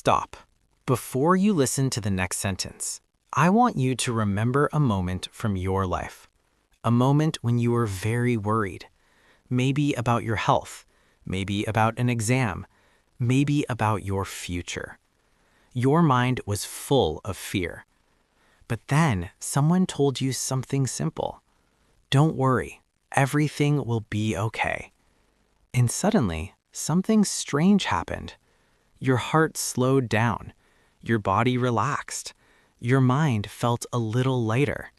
Stop. Before you listen to the next sentence, I want you to remember a moment from your life. A moment when you were very worried. Maybe about your health, maybe about an exam, maybe about your future. Your mind was full of fear. But then someone told you something simple. Don't worry, everything will be okay. And suddenly, something strange happened. Your heart slowed down. Your body relaxed. Your mind felt a little lighter.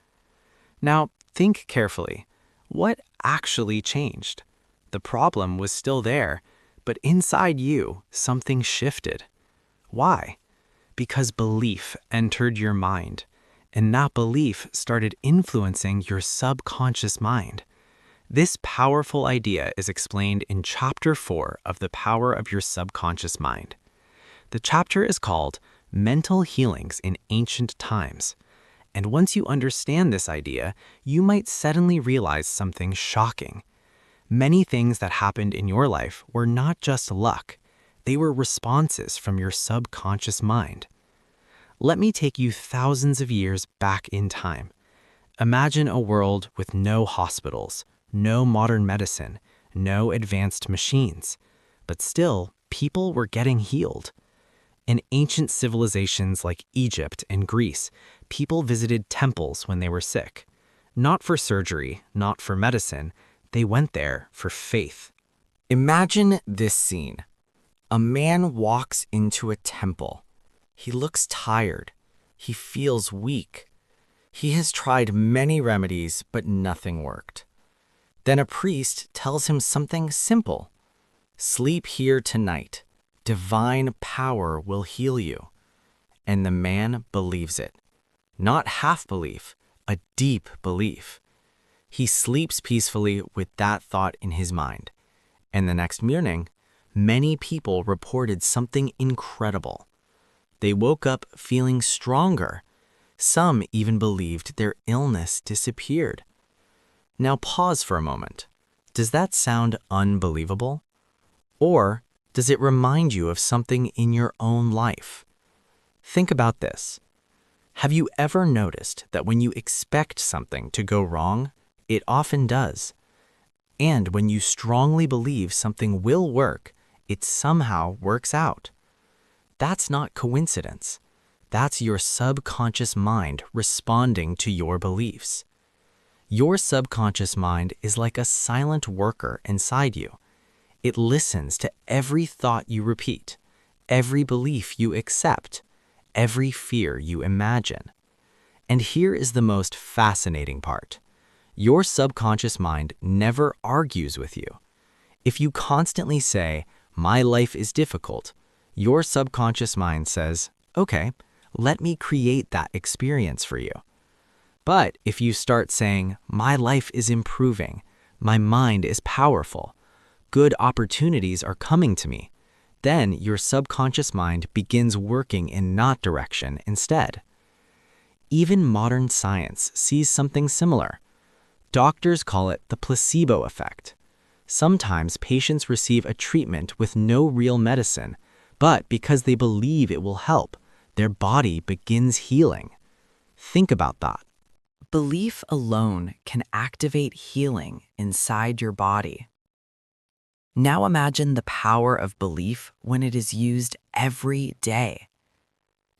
Now, think carefully. What actually changed? The problem was still there, but inside you, something shifted. Why? Because belief entered your mind, and that belief started influencing your subconscious mind. This powerful idea is explained in Chapter 4 of The Power of Your Subconscious Mind. The chapter is called Mental Healings in Ancient Times. And once you understand this idea, you might suddenly realize something shocking. Many things that happened in your life were not just luck. They were responses from your subconscious mind. Let me take you thousands of years back in time. Imagine a world with no hospitals, no modern medicine, no advanced machines. But still, people were getting healed. In ancient civilizations like Egypt and Greece, people visited temples when they were sick. Not for surgery, not for medicine, they went there for faith. Imagine this scene. A man walks into a temple. He looks tired. He feels weak. He has tried many remedies, but nothing worked. Then a priest tells him something simple. Sleep here tonight. Divine power will heal you. And the man believes it. Not half belief, a deep belief. He sleeps peacefully with that thought in his mind. And the next morning, many people reported something incredible. They woke up feeling stronger. Some even believed their illness disappeared. Now pause for a moment. Does that sound unbelievable? Or does it remind you of something in your own life? Think about this. Have you ever noticed that when you expect something to go wrong, it often does? And when you strongly believe something will work, it somehow works out. That's not coincidence. That's your subconscious mind responding to your beliefs. Your subconscious mind is like a silent worker inside you. It listens to every thought you repeat, every belief you accept, every fear you imagine. And here is the most fascinating part. Your subconscious mind never argues with you. If you constantly say, "My life is difficult," your subconscious mind says, "Okay, let me create that experience for you." But if you start saying, "My life is improving, my mind is powerful, good opportunities are coming to me," then your subconscious mind begins working in that direction instead. Even modern science sees something similar. Doctors call it the placebo effect. Sometimes patients receive a treatment with no real medicine, but because they believe it will help, their body begins healing. Think about that. Belief alone can activate healing inside your body. Now imagine the power of belief when it is used every day.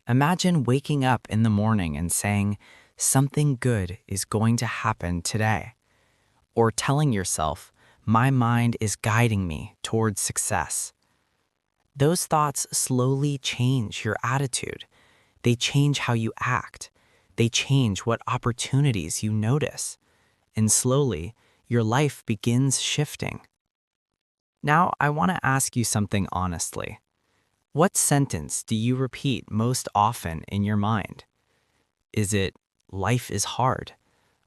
Imagine waking up in the morning and saying, "Something good is going to happen today." Or telling yourself, "My mind is guiding me towards success." Those thoughts slowly change your attitude. They change how you act. They change what opportunities you notice. And slowly, your life begins shifting. Now, I want to ask you something honestly. What sentence do you repeat most often in your mind? Is it, "Life is hard,"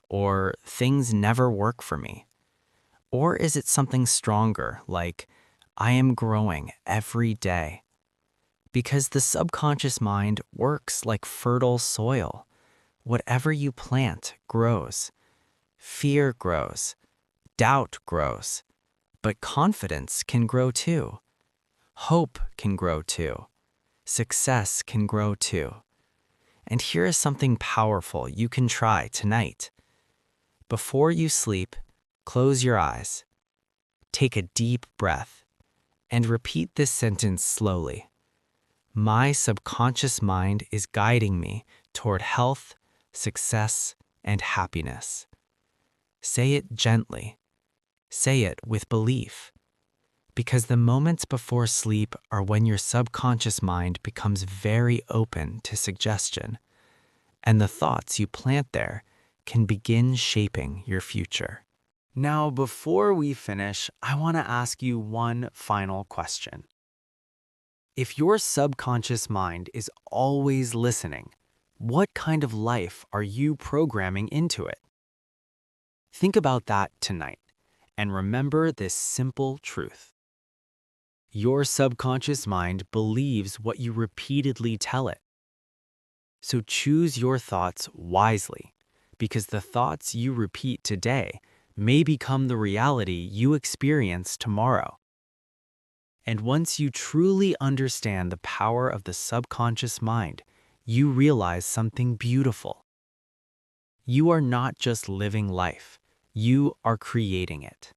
or "Things never work for me"? Or is it something stronger like, "I am growing every day"? Because the subconscious mind works like fertile soil. Whatever you plant grows. Fear grows. Doubt grows. But confidence can grow too. Hope can grow too. success can grow too. And here is something powerful you can try tonight. Before you sleep, close your eyes, take a deep breath, and repeat this sentence slowly. My subconscious mind is guiding me toward health, success, and happiness. Say it gently. Say it with belief. Because the moments before sleep are when your subconscious mind becomes very open to suggestion, and the thoughts you plant there can begin shaping your future. Now, before we finish, I want to ask you one final question. If your subconscious mind is always listening, what kind of life are you programming into it? Think about that tonight, and remember this simple truth. Your subconscious mind believes what you repeatedly tell it. So choose your thoughts wisely, because the thoughts you repeat today may become the reality you experience tomorrow. And once you truly understand the power of the subconscious mind, you realize something beautiful. You are not just living life, you are creating it.